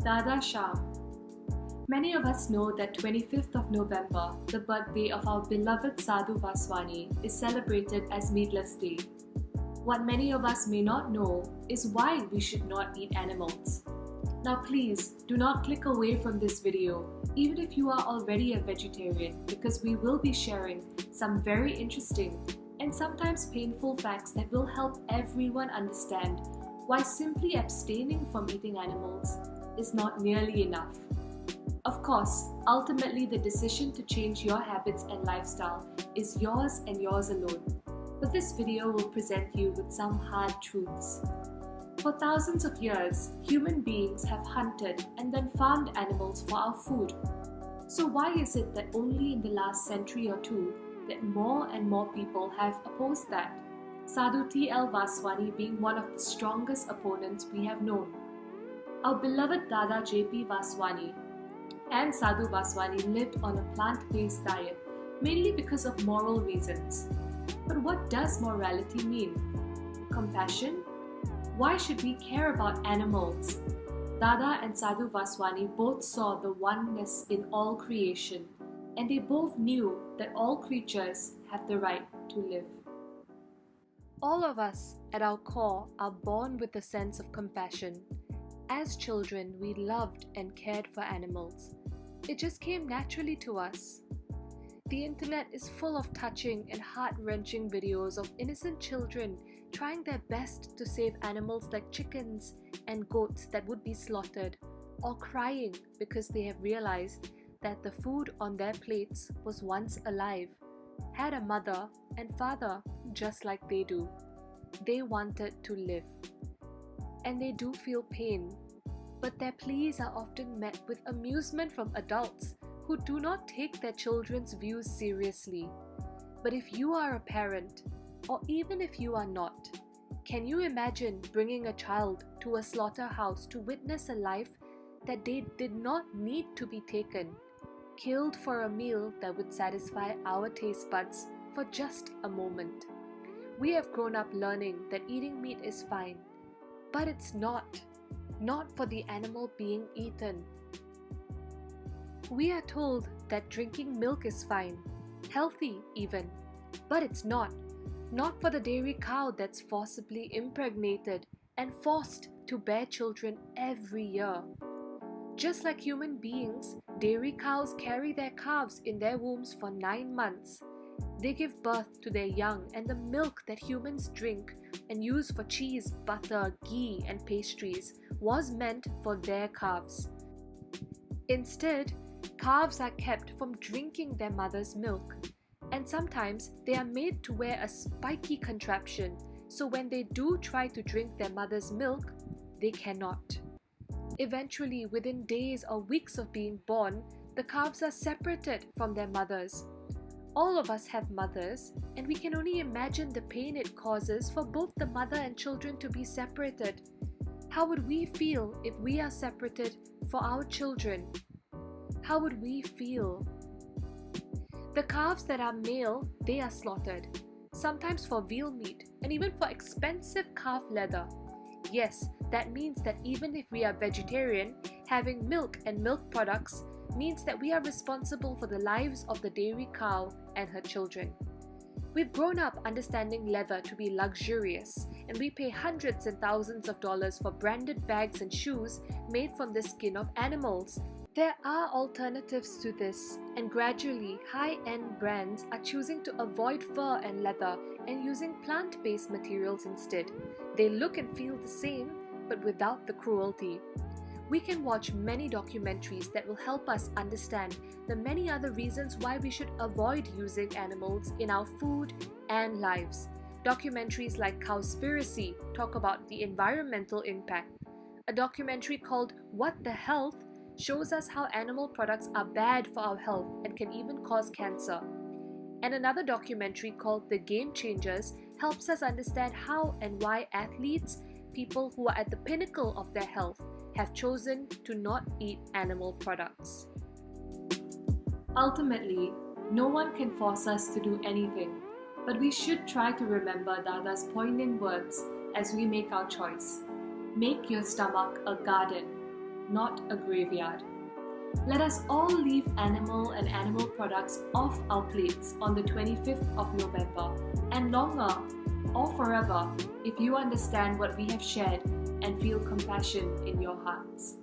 Dada Sham. Many of us know that 25th of November, the birthday of our beloved Sadhu Vaswani, is celebrated as Meatless Day. What many of us may not know is why we should not eat animals. Now please, do not click away from this video, even if you are already a vegetarian, because we will be sharing some very interesting and sometimes painful facts that will help everyone understand why simply abstaining from eating animals is not nearly enough. Of course, ultimately the decision to change your habits and lifestyle is yours and yours alone. But this video will present you with some hard truths. For thousands of years, human beings have hunted and then farmed animals for our food. So why is it that only in the last century or two that more and more people have opposed that? Sadhu T.L. Vaswani being one of the strongest opponents we have known. Our beloved Dada J.P. Vaswani and Sadhu Vaswani lived on a plant-based diet, mainly because of moral reasons. But what does morality mean? Compassion? Why should we care about animals? Dada and Sadhu Vaswani both saw the oneness in all creation, and they both knew that all creatures have the right to live. All of us, at our core, are born with a sense of compassion. As children, we loved and cared for animals. It just came naturally to us. The internet is full of touching and heart-wrenching videos of innocent children trying their best to save animals like chickens and goats that would be slaughtered, or crying because they have realized that the food on their plates was once alive, had a mother and father just like they do. They wanted to live. And they do feel pain, but their pleas are often met with amusement from adults who do not take their children's views seriously. But if you are a parent, or even if you are not, can you imagine bringing a child to a slaughterhouse to witness a life that they did not need to be taken, killed for a meal that would satisfy our taste buds for just a moment? We have grown up learning that eating meat is fine, but it's not. Not for the animal being eaten. We are told that drinking milk is fine, healthy even, but it's not. Not for the dairy cow that's forcibly impregnated and forced to bear children every year. Just like human beings, dairy cows carry their calves in their wombs for 9 months. They give birth to their young, and the milk that humans drink and use for cheese, butter, ghee, and pastries was meant for their calves. Instead, calves are kept from drinking their mother's milk, and sometimes they are made to wear a spiky contraption, so when they do try to drink their mother's milk, they cannot. Eventually, within days or weeks of being born, the calves are separated from their mothers. All of us have mothers, and we can only imagine the pain it causes for both the mother and children to be separated. How would we feel if we are separated for our children? How would we feel? The calves that are male, they are slaughtered, sometimes for veal meat and even for expensive calf leather. Yes, that means that even if we are vegetarian, having milk and milk products means that we are responsible for the lives of the dairy cow and her children. We've grown up understanding leather to be luxurious, and we pay hundreds and thousands of dollars for branded bags and shoes made from the skin of animals. There are alternatives to this, and gradually high-end brands are choosing to avoid fur and leather and using plant-based materials instead. They look and feel the same, but without the cruelty. We can watch many documentaries that will help us understand the many other reasons why we should avoid using animals in our food and lives. Documentaries like Cowspiracy talk about the environmental impact. A documentary called What the Health shows us how animal products are bad for our health and can even cause cancer. And another documentary called The Game Changers helps us understand how and why athletes, people who are at the pinnacle of their health, have chosen to not eat animal products. Ultimately, no one can force us to do anything, but we should try to remember Dada's poignant words as we make our choice. Make your stomach a garden. not a graveyard. Let us all leave animal and animal products off our plates on the 25th of November and longer or forever if you understand what we have shared and feel compassion in your hearts.